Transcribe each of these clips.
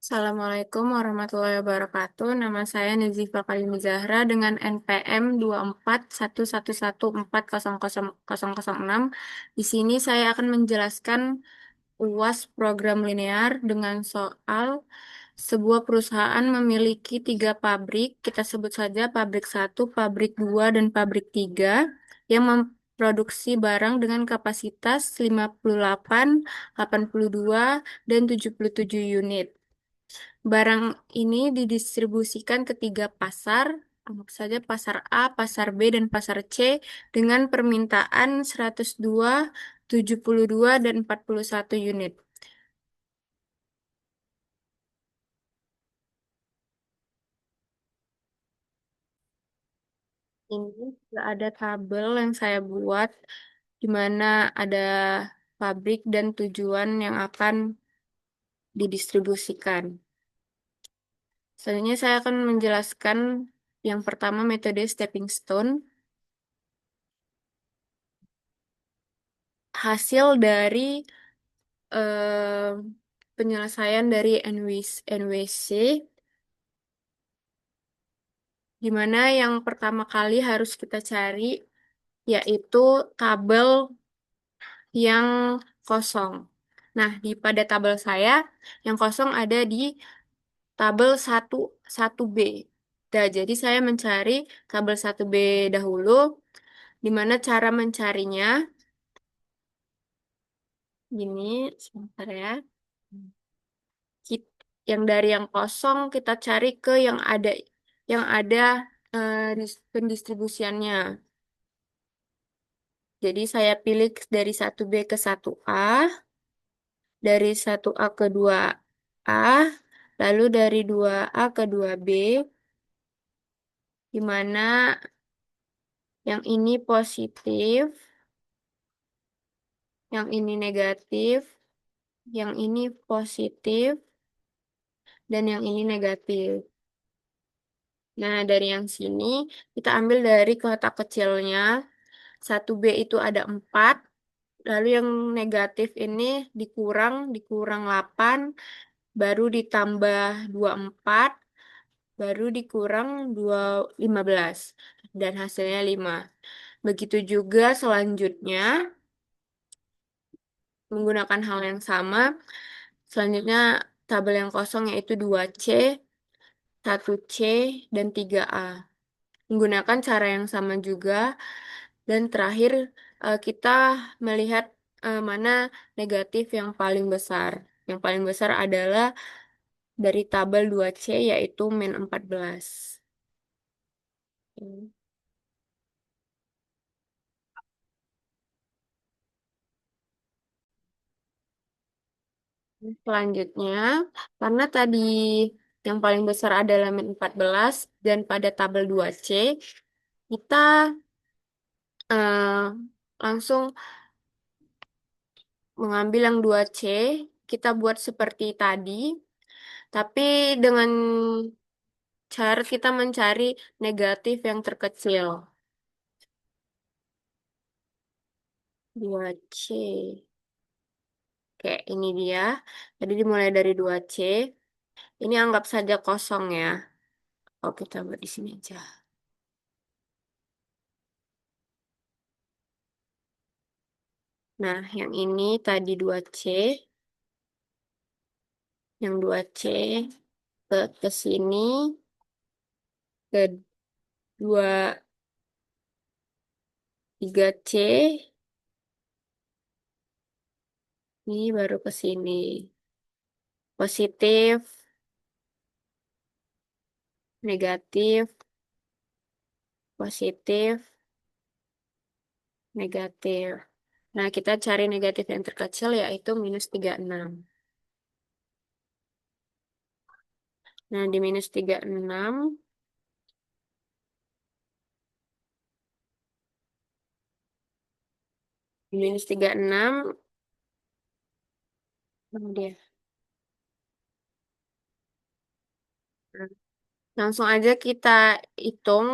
Assalamualaikum warahmatullahi wabarakatuh. Nama saya Nazifa Karimi Zahra dengan NPM 2411140006. Di sini saya akan menjelaskan UAS program linear dengan soal sebuah perusahaan memiliki tiga pabrik. Kita sebut saja pabrik satu, pabrik 2, dan pabrik 3 yang memproduksi barang dengan kapasitas 58, 82, dan 77 unit. Barang ini didistribusikan ke tiga pasar, anggap saja pasar A, pasar B, dan pasar C dengan permintaan 102, 72, dan 41 unit. Ini sudah ada tabel yang saya buat di mana ada pabrik dan tujuan yang akan didistribusikan. Selanjutnya saya akan menjelaskan yang pertama metode stepping stone. Hasil dari eh, penyelesaian dari NWC, di mana yang pertama kali harus kita cari yaitu tabel yang kosong. Nah, pada tabel saya, yang kosong ada di tabel 1B. Nah, jadi saya mencari tabel 1B dahulu, di mana cara mencarinya, gini, sebentar ya. Yang dari yang kosong kita cari ke yang ada pendistribusiannya. Jadi saya pilih dari 1B ke 1A, dari 1A ke 2A, lalu dari 2A ke 2B, di mana yang ini positif, yang ini negatif, yang ini positif, dan yang ini negatif. Nah, dari yang sini kita ambil dari kotak kecilnya. 1B itu ada 4, lalu yang negatif ini dikurang 8, baru ditambah 24, baru dikurang 15, dan hasilnya 5. Begitu juga selanjutnya, menggunakan hal yang sama, selanjutnya tabel yang kosong yaitu 2C, 1C, dan 3A. Menggunakan cara yang sama juga, dan terakhir kita melihat mana negatif yang paling besar. Yang paling besar adalah dari tabel 2C yaitu min 14. Hmm. Selanjutnya, karena tadi yang paling besar adalah min 14 dan pada tabel 2C, kita eh, langsung mengambil yang 2C, kita buat seperti tadi, tapi dengan cara kita mencari negatif yang terkecil. 2C. Oke, ini dia. Jadi dimulai dari 2C. Ini anggap saja kosong ya. Oke, kita buat di sini aja. Nah, yang ini tadi 2C. Yang 2C ke sini, ke 2 3C, ini baru ke sini. Positif, negatif, positif, negatif. Nah, kita cari negatif yang terkecil yaitu minus 36. Nah, di minus 36, di minus 36, mana dia? Langsung aja kita hitung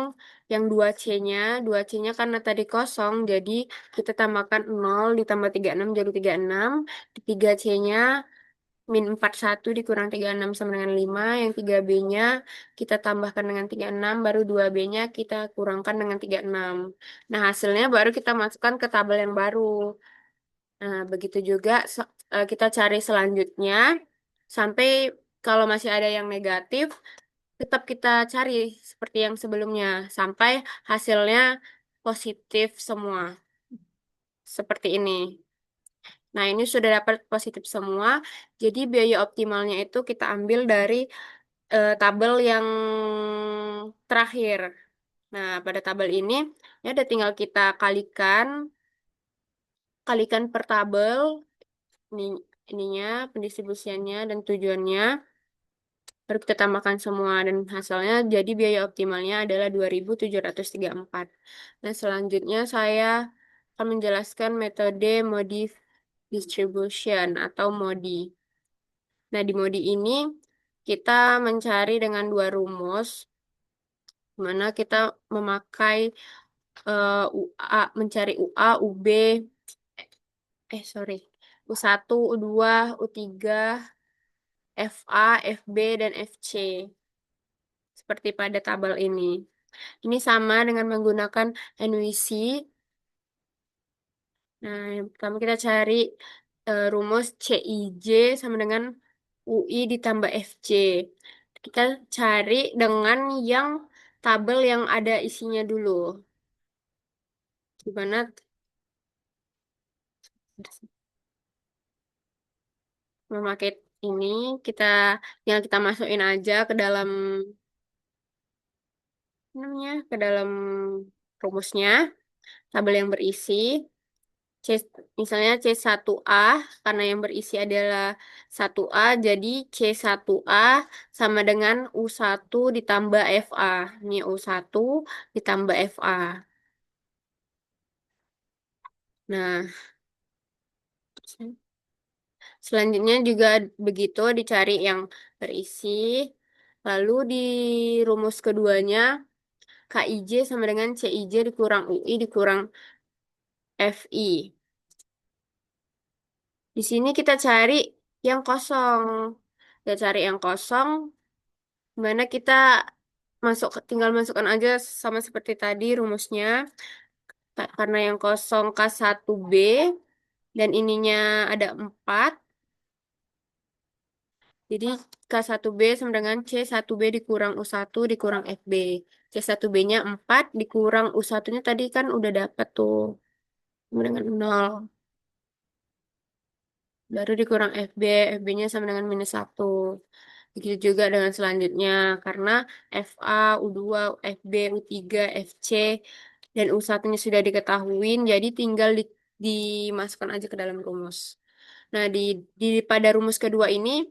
yang 2C-nya. 2C-nya karena tadi kosong, jadi kita tambahkan 0 ditambah 36 jadi 36. Di 3C-nya min 41 dikurang 36 sama dengan 5. Yang 3B-nya kita tambahkan dengan 36, baru 2B-nya kita kurangkan dengan 36. Nah, hasilnya baru kita masukkan ke tabel yang baru. Nah, begitu juga kita cari selanjutnya. Sampai kalau masih ada yang negatif, tetap kita cari seperti yang sebelumnya. Sampai hasilnya positif semua. Seperti ini. Nah, ini sudah dapat positif semua. Jadi biaya optimalnya itu kita ambil dari tabel yang terakhir. Nah, pada tabel ini ya udah tinggal kita kalikan per tabel ini ininya, pendistribusiannya dan tujuannya. Baru kita tambahkan semua dan hasilnya jadi biaya optimalnya adalah 2.734. Nah, selanjutnya saya akan menjelaskan metode modi distribution atau MODI. Nah, di modi ini kita mencari dengan dua rumus, di mana kita memakai UA, mencari UA, UB, sorry, U1, U2, U3, FA, FB, dan FC. Seperti pada tabel ini. Ini sama dengan menggunakan NWC. Nah, yang pertama kita cari rumus CIJ sama dengan UI ditambah FC. Kita cari dengan yang tabel yang ada isinya dulu. Gimana memakai ini, kita tinggal kita masukin aja ke dalam apa namanya, ke dalam rumusnya, tabel yang berisi. C, misalnya C1A, karena yang berisi adalah 1A, jadi C1A sama dengan U1 ditambah FA. Ini U1 ditambah FA. Nah, selanjutnya juga begitu, dicari yang berisi. Lalu di rumus keduanya, KIJ sama dengan CIJ dikurang UI dikurang FI. Di sini kita cari yang kosong. Kita cari yang kosong, mana kita tinggal masukkan aja sama seperti tadi rumusnya. Karena yang kosong K1B dan ininya ada 4. Jadi K1B sama dengan C1B dikurang U1 dikurang FB. C1B-nya 4 dikurang U1-nya tadi kan udah dapat tuh. Sama dengan 0. Baru dikurang FB, FB-nya sama dengan -1. Begitu juga dengan selanjutnya, karena FA, U2, FB, U3, FC, dan U1-nya sudah diketahui, jadi tinggal dimasukkan aja ke dalam rumus. Nah, pada rumus kedua ini,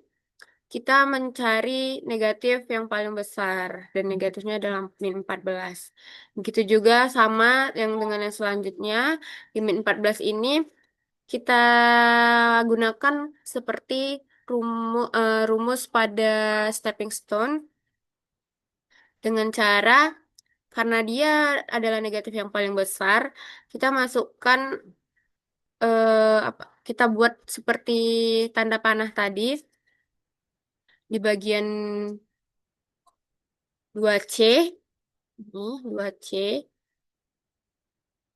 kita mencari negatif yang paling besar, dan negatifnya adalah min 14. Begitu juga sama yang dengan yang selanjutnya, di min 14 ini, kita gunakan seperti rumus pada stepping stone dengan cara karena dia adalah negatif yang paling besar, kita masukkan kita buat seperti tanda panah tadi di bagian 2C, ini 2C,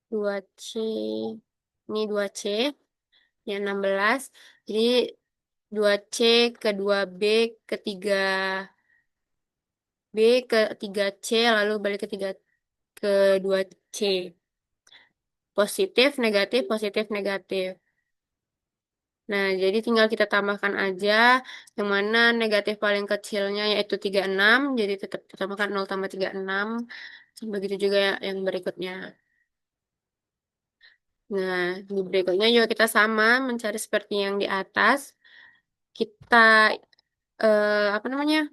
2C, ini 2C, ini 16. Jadi 2C ke 2B ke 3B ke 3C lalu balik ke 2C. Positif, negatif, positif, negatif. Nah, jadi tinggal kita tambahkan aja yang mana negatif paling kecilnya yaitu 36. Jadi tetap kita tambahkan 0 tambah 36. Begitu juga yang berikutnya. Nah, di berikutnya juga kita sama mencari seperti yang di atas. Kita apa namanya?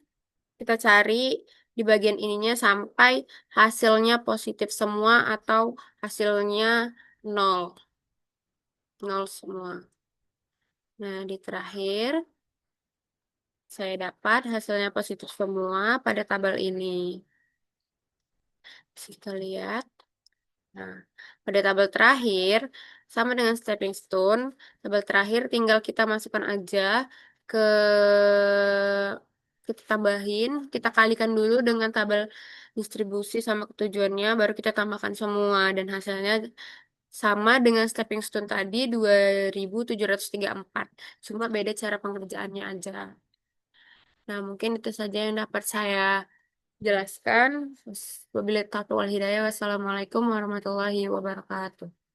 Kita cari di bagian ininya sampai hasilnya positif semua atau hasilnya nol, nol semua. Nah, di terakhir saya dapat hasilnya positif semua pada tabel ini. Kita lihat. Nah, pada tabel terakhir sama dengan stepping stone. Tabel terakhir tinggal kita masukkan aja ke kita tambahin, kita kalikan dulu dengan tabel distribusi sama ketujuannya, baru kita tambahkan semua dan hasilnya sama dengan stepping stone tadi 2734. Cuma beda cara pengerjaannya aja. Nah, mungkin itu saja yang dapat saya jelaskan. Wabillahi taufiq wal hidayah. Wassalamualaikum warahmatullahi wabarakatuh.